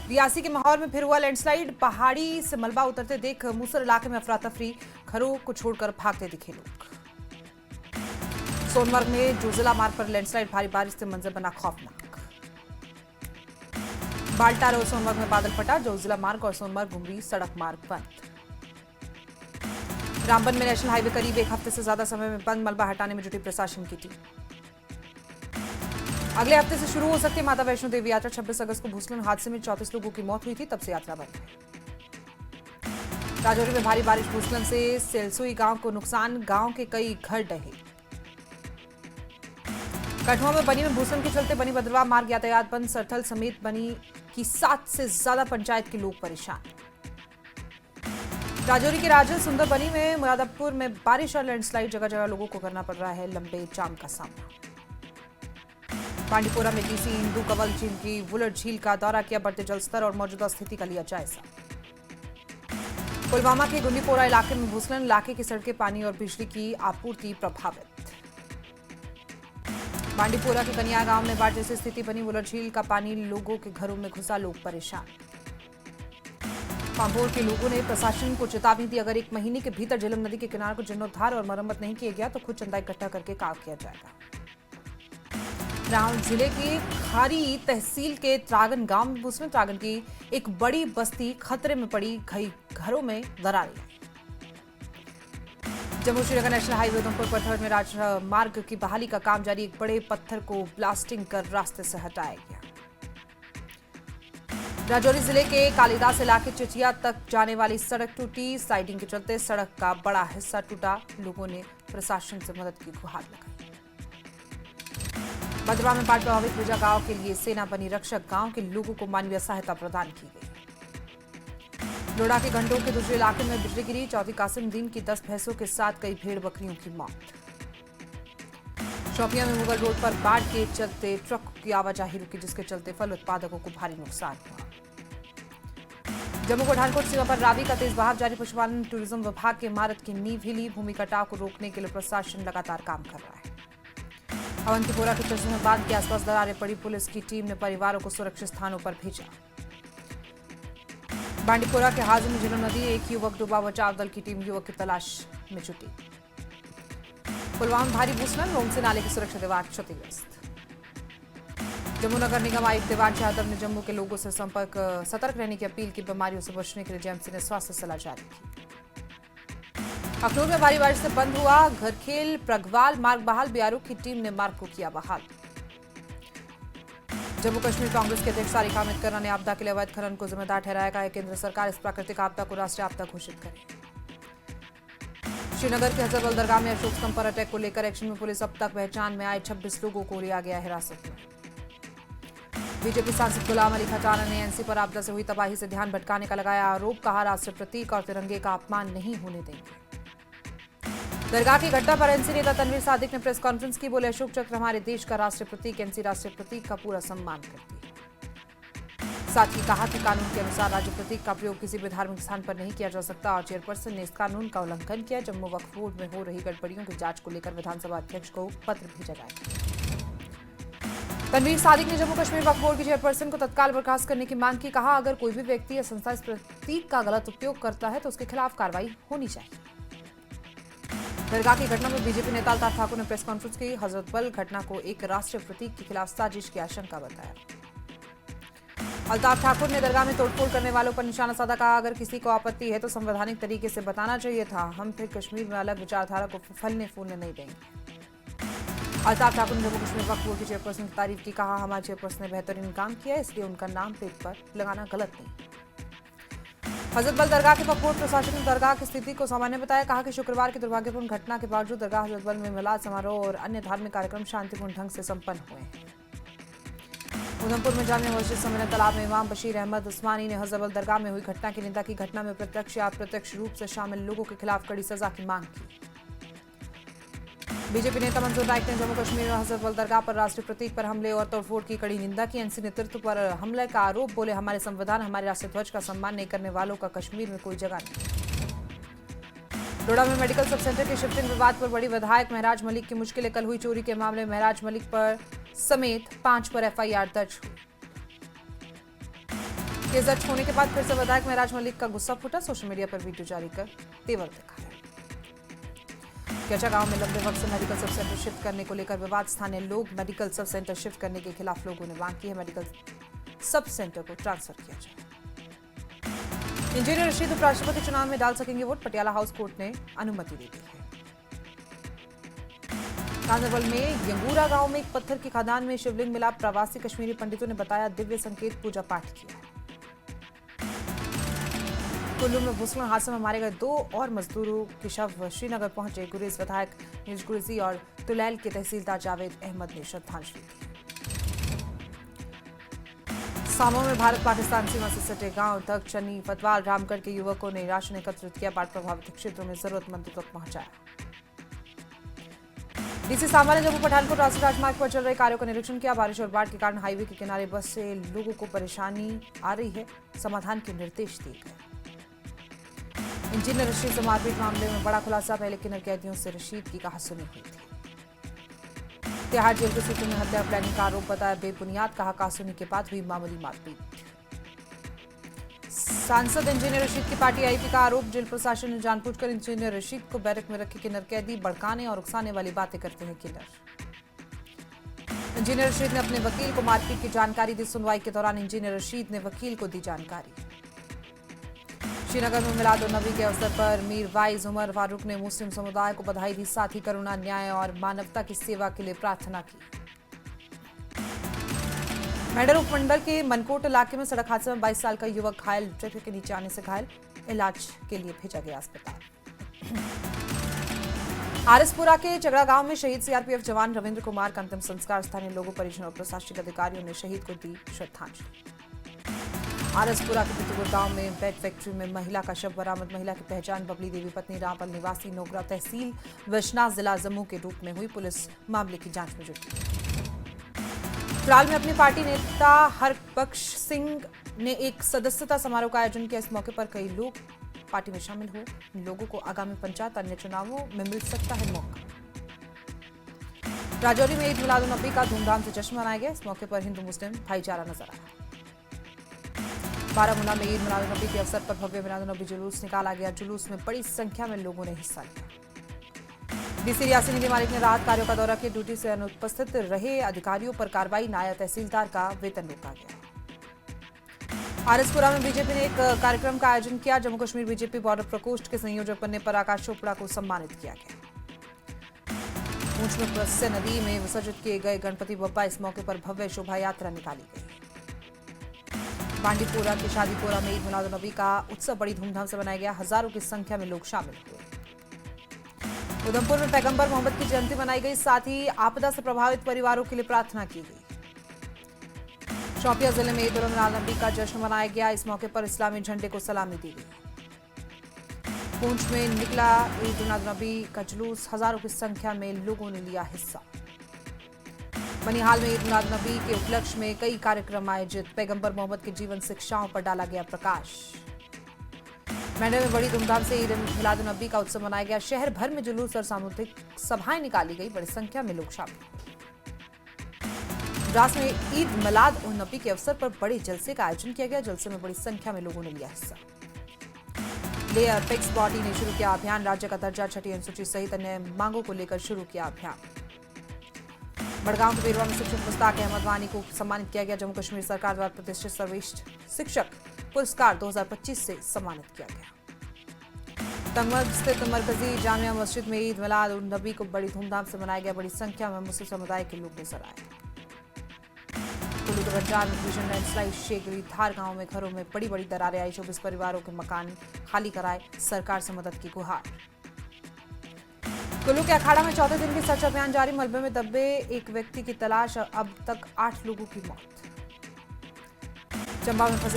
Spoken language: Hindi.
रियासी के माहौल में फिर हुआ लैंडस्लाइड। पहाड़ी से मलबा उतरते देख मूसर इलाके में अफरा तफरी, घरों को छोड़कर भागते दिखे लोग। सोनमर्ग में जोजिला मार्ग पर लैंडस्लाइड, भारी बारिश से मंजर बना खौफनाक। बाल्टार और सोनमर्ग में बादल फटा, जोजिला मार्ग और सोनमर्ग घुमरी सड़क मार्ग बंद। रामबन में नेशनल हाईवे करीब एक हफ्ते से ज्यादा समय में बंद, मलबा हटाने में जुटी प्रशासन की टीम। अगले हफ्ते से शुरू हो सकती है माता वैष्णो देवी यात्रा। 26 अगस्त को भूस्खलन हादसे में 34 लोगों की मौत हुई थी, तब से यात्रा बंद है। राजौरी में भारी बारिश, भूस्खलन से सेलसुई गांव को नुकसान, गांव के कई घर ढहे। कठुआ में बनी में भूस्खलन के चलते बनी बदरवा मार्ग यातायात बंद, सरथल समेत बनी की 7 से ज्यादा पंचायत के लोग परेशान। राजौरी के राजल सुंदर बनी में मुरादापुर में बारिश और लैंडस्लाइड, जगह जगह लोगों को करना पड़ रहा है लंबे जाम का सामना। बांडीपोरा में डीसी इंदू कंवल झील की वुलर झील का दौरा किया, बढ़ते जलस्तर और मौजूदा स्थिति का लिया जायजा। पुलवामा के गुंडीपोरा इलाके में भूस्खलन, इलाके की सड़कें पानी और बिजली की आपूर्ति प्रभावित। बांडीपोरा के कनिया गांव में बाढ़ जैसी स्थिति बनी, वुलर झील का पानी लोगों के घरों में घुसा, लोग परेशान। पांभोर के लोगों ने प्रशासन को चेतावनी दी, अगर 1 महीने के भीतर झेलम नदी के किनारे को जीर्णोद्धार और मरम्मत नहीं किया गया तो खुद चंदा इकट्ठा करके काम किया जाएगा। राउंड जिले की खारी तहसील के त्रागन गांव में भूस्खलन, त्रागन की एक बड़ी बस्ती खतरे में पड़ी, कई घरों में दरारें। जम्मू श्रीनगर नेशनल हाईवे उधमपुर पत्थर में राजमार्ग की बहाली का काम जारी, एक बड़े पत्थर को ब्लास्टिंग कर रास्ते से हटाया गया। राजौरी जिले के कालिदास इलाके चिचिया तक जाने वाली सड़क टूटी, साइडिंग के चलते सड़क का बड़ा हिस्सा टूटा, लोगों ने प्रशासन से मदद की गुहार लगाई। बदरवा में बाढ़ प्रभावित विजा गांव के लिए सेना बनी रक्षक, गांव के लोगों को मानवीय सहायता प्रदान की गई। लोड़ा के घंटों के दूसरे इलाके में बिजली गिरी, चौथी कासिम दिन की 10 भैंसों के साथ कई भेड़ बकरियों की मौत। शोपियां में मुगल रोड पर बाढ़ के चलते ट्रक की आवाजाही रुकी, जिसके चलते फल उत्पादकों को भारी नुकसान हुआ। जम्मू पठानकोट सीमा पर रावी का तेज बहाव जारी, पशुपालन टूरिज्म विभाग की इमारत की नींव हिली, भूमि कटाव को रोकने के लिए प्रशासन लगातार काम कर रहा है। अवंतीपोरा के चश्मे बांध के आसपास दरारें पड़ी, पुलिस की टीम ने परिवारों को सुरक्षित स्थानों पर भेजा। बांडीपोरा के हाजू में झेलम नदी, एक युवक डूबा, बचाव दल की टीम युवक की तलाश में जुटी। पुलवामा में भारी भूस्खलन, रोमसे नाले की सुरक्षा दीवार क्षतिग्रस्त। जम्मू नगर निगम आयुक्त देवांश यादव ने जम्मू के लोगों से सतर्क रहने की अपील की, बीमारियों से बचने के लिए जेएमसी ने स्वास्थ्य सलाह जारी की। अखनूर में भारी बारिश से बंद हुआ घरखेल प्रगवाल मार्ग बहाल, बीआरओ की टीम ने मार्ग को किया बहाल। जम्मू कश्मीर कांग्रेस के अध्यक्ष तारिक अहमद कर्रा ने आपदा के लिए अवैध खनन को जिम्मेदार ठहराया, कहा है केंद्र सरकार इस प्राकृतिक आपदा को राष्ट्रीय आपदा घोषित करे। श्रीनगर के हजरतबल दरगाह में अशोक स्तंभ पर अटैक को लेकर एक्शन में पुलिस, अब तक पहचान में आए 26 लोगों को लिया गया हिरासत में। बीजेपी सांसद गुलाम अली खटाना ने एनसी पर आपदा से हुई तबाही से ध्यान भटकाने का लगाया आरोप, कहा राष्ट्रीय प्रतीक और तिरंगे का अपमान नहीं होने देंगे। दरगाह की घटना पर एनसी नेता तनवीर सादिक ने प्रेस कॉन्फ्रेंस की, बोले अशोक चक्र हमारे देश का राष्ट्रीय प्रतीक, एनसी राष्ट्रीय प्रतीक का पूरा सम्मान करती है। साथ ही कहा कि कानून के अनुसार राज्य प्रतीक का प्रयोग किसी भी धार्मिक स्थान पर नहीं किया जा सकता और चेयरपर्सन ने इस कानून का उल्लंघन किया। जम्मू वक्फ बोर्ड में हो रही गड़बड़ियों की जांच को लेकर विधानसभा अध्यक्ष को पत्र भेजा जाएगा। तनवीर सादिक ने जम्मू कश्मीर वक्फ बोर्ड की चेयरपर्सन को तत्काल बर्खास्त करने की मांग की, कहा अगर कोई भी व्यक्ति या संस्था इस प्रतीक का गलत उपयोग करता है तो उसके खिलाफ कार्रवाई होनी चाहिए। दरगाह की घटना में बीजेपी नेता अल्ताफ ठाकुर ने प्रेस कॉन्फ्रेंस की, हजरतबल घटना को एक राष्ट्रीय प्रतीक के खिलाफ साजिश की आशंका बताया। अल्ताफ ठाकुर ने दरगाह में तोड़फोड़ करने वालों पर निशाना साधा, कहा अगर किसी को आपत्ति है तो संवैधानिक तरीके से बताना चाहिए था, हम फिर कश्मीर में अलग विचारधारा को फलने फूलने नहीं देंगे। अल्ताफ ठाकुर ने जम्मू कश्मीर वक्फ बोर्ड की चेयरपर्सन की तारीफ की, कहा हमारे चेयरपर्सन ने बेहतरीन काम किया, इसलिए उनका नाम प्लेट पर लगाना गलत नहीं। हजरतबल दरगाह के वक्फ बोर्ड प्रशासन ने दरगाह की स्थिति को सामान्य बताया, कहा कि शुक्रवार की दुर्भाग्यपूर्ण घटना के बावजूद दरगाह हजरतबल में मिलाद समारोह और अन्य धार्मिक कार्यक्रम शांतिपूर्ण ढंग से संपन्न हुए हैं। उधमपुर में जामिया मस्जिद सम्मेलन तालाब में इमाम बशीर अहमद उस्मानी ने हजरतबल दरगाह में हुई घटना की निंदा की, घटना में प्रत्यक्ष या अप्रत्यक्ष रूप से शामिल लोगों के खिलाफ कड़ी सजा की मांग की। बीजेपी नेता मंजूर नाइक ने जम्मू कश्मीर में हजरतबल दरगाह पर राष्ट्रीय प्रतीक पर हमले और तोड़फोड़ की कड़ी निंदा की, एनसी नेतृत्व पर हमले का आरोप, बोले हमारे संविधान हमारे राष्ट्रीय ध्वज का सम्मान नहीं करने वालों का कश्मीर में कोई जगह नहीं। डोडा में मेडिकल सब सेंटर के शिफ्टिंग विवाद पर बड़ी विधायक महराज मलिक की मुश्किलें, कल हुई चोरी के मामले में महराज मलिक पर समेत 5 पर एफआईआर दर्ज हुई। केस दर्ज होने के बाद फिर से विधायक महराज मलिक का गुस्सा फूटा। सोशल मीडिया पर वीडियो जारी कर तेवर दिखाया। केचा गांव में लंबे वक्त से मेडिकल सब सेंटर शिफ्ट करने को लेकर विवाद। स्थानीय लोग मेडिकल सब सेंटर शिफ्ट करने के खिलाफ लोगों ने मांग की है मेडिकल सब सेंटर को ट्रांसफर किया जाए। इंजीनियर रशीद उपराष्ट्रपति चुनाव में डाल सकेंगे वोट। पटियाला हाउस कोर्ट ने अनुमति दे दी है। गांधरबल में यंगूरा गांव में एक पत्थर की खदान में शिवलिंग मिला। प्रवासी कश्मीरी पंडितों ने बताया दिव्य संकेत पूजा पाठ किया। कुल्लू में भूस्खलन हादसे में मारे गए 2 और मजदूरों के शव श्रीनगर पहुंचे। गुरेज विधायक नीरज गुरेजी और तुलैल के तहसीलदार जावेद अहमद ने श्रद्धांजलि दी। सामो में भारत पाकिस्तान सीमा से सटे गांव तक चन्नी फतवाल रामगढ़ के युवकों ने राशन एकत्रित किया। बाढ़ प्रभावित क्षेत्रों में जरूरतमंदों तक पहुंचाया। डीसी सांबा ने जम्मू पठानकोट राष्ट्रीय राजमार्ग पर चल रहे कार्यों का निरीक्षण किया। बारिश और बाढ़ के कारण हाईवे के किनारे बस से लोगों को परेशानी आ रही है। समाधान के निर्देश दिए गए। इंजीनियर रशीद से मारपीट मामले में बड़ा खुलासा। पहले किन्नर कैदियों से रशीद की कहासुनी हुई थी। तिहाड़ जेल के सूत्रों ने हत्या प्लानिंग का आरोप बताया बेबुनियाद। कहा कहासुनी के बाद हुई मामूली मारपीट। सांसद इंजीनियर रशीद की पार्टी आईपी का आरोप। जेल प्रशासन ने जानबूझकर इंजीनियर रशीद को बैरक में रखे किन्नर कैदी भड़काने और उकसाने वाली बातें करते हैं किन्नर। इंजीनियर रशीद ने अपने वकील को मारपीट की जानकारी दी। सुनवाई के दौरान इंजीनियर रशीद ने वकील को दी जानकारी। श्रीनगर में मिलाद उन नबी के अवसर पर मीर वाइज उमर फारूक ने मुस्लिम समुदाय को बधाई दी। साथ ही करुणा, न्याय और मानवता की सेवा के लिए प्रार्थना की। मेडर उपमंडल के मनकोट इलाके में सड़क हादसे में 22 साल का युवक घायल। ट्रैक्टर के नीचे आने से घायल। इलाज के लिए भेजा गया अस्पताल। आरएसपुरा के चगड़ा गांव में शहीद सीआरपीएफ जवान रविंद्र कुमार का अंतिम संस्कार। स्थानीय लोगों, परिजनों और प्रशासनिक अधिकारियों ने शहीद को दी श्रद्धांजलि। आरएसपुरा के पितुपुर गांव में बेड फैक्ट्री में महिला का शव बरामद। महिला की पहचान बबली देवी पत्नी रामपल निवासी नोगरा तहसील वैष्णव जिला जम्मू के रूप में हुई। पुलिस मामले की जांच में जुटी। फिलहाल में अपनी पार्टी नेता हरबख्श सिंह ने एक सदस्यता समारोह का आयोजन किया। इस मौके पर कई लोग पार्टी में शामिल हुए। लोगों को आगामी पंचायत अन्य चुनावों में मिल सकता है मौका। राजौरी में ईद मिलाद उन नबी का धूमधाम से जश्न मनाया गया। इस मौके पर हिंदू मुस्लिम भाईचारा नजर आया। बारामूला में ईद मिलाद उन नबी के अवसर पर भव्य मिलाद उन नबी जुलूस निकाला गया। जुलूस में बड़ी संख्या में लोगों ने हिस्सा लिया। डीसी यासीन निधि मालिक ने राहत कार्यों का दौरा किया। ड्यूटी से अनुपस्थित रहे अधिकारियों पर कार्रवाई। नायब तहसीलदार का वेतन रोका गया। आरएसपुरा में बीजेपी ने एक कार्यक्रम का आयोजन किया। जम्मू कश्मीर बीजेपी बॉर्डर प्रकोष्ठ के संयोजक बनने पर आकाश चोपड़ा को सम्मानित किया गया। पूंछ में प्रसिद्ध नदी में विसर्जित किए गए गणपति बप्पा। इस मौके पर भव्य शोभा यात्रा निकाली गई। बांडीपुरा के शादीपुरा में ईद मिलाद नबी का उत्सव बड़ी धूमधाम से मनाया गया। हजारों की संख्या में लोग शामिल हुए। उधमपुर में पैगंबर मोहम्मद की जयंती मनाई गई। साथ ही आपदा से प्रभावित परिवारों के लिए प्रार्थना की गई। शोपियां जिले में ईद उल मिलाद नबी का जश्न मनाया गया। इस मौके पर इस्लामी झंडे को सलामी दी गई। पूंछ में निकला ईद उल मिलाद नबी का जुलूस। हजारों की संख्या में लोगों ने लिया हिस्सा। बनिहाल में ईद मिलाद नबी के उपलक्ष्य में कई कार्यक्रम आयोजित। पैगंबर मोहम्मद के जीवन शिक्षाओं पर डाला गया प्रकाश। मेंढे में बड़ी धूमधाम से ईद मिलाद नबी का उत्सव मनाया गया। शहर भर में जुलूस और सामूहिक सभाएं निकाली गई। बड़ी संख्या में लोग शामिल हुए। द्रास में ईद मिलाद उन नबी के अवसर पर बड़े जलसे का आयोजन किया गया। जलसे में बड़ी संख्या में लोगों ने लिया हिस्सा। लेयर फिक्स बॉडी ने शुरू किया अभियान। राज्य का दर्जा छठी अनुसूची सहित अन्य मांगों को लेकर शुरू किया अभियान। बड़गांव के बेरवा में शिक्षक मुश्ताक अहमद वानी को सम्मानित किया गया। जम्मू कश्मीर सरकार द्वारा प्रतिष्ठित सर्वश्रेष्ठ शिक्षक पुरस्कार 2025 से सम्मानित किया गया। तंगमर्ग स्थित मरकजी जामिया मस्जिद में ईद मिलाद उन नबी को बड़ी धूमधाम से मनाया गया। बड़ी संख्या में मुस्लिम समुदाय के लोग नजर आए। कुल्लू के बंजार में भीषण लैंडस्लाइड शेखरी धार गांव में घरों में बड़ी बड़ी दरारें आई। 24 परिवारों के मकान खाली कराए। सरकार से मदद की गुहार। कुल्लू के अखाड़ा में चौथे दिन की सर्च अभियान जारी। मलबे में दबे एक व्यक्ति की तलाश। अब तक 8 लोगों की मौत। चंबा में फंसे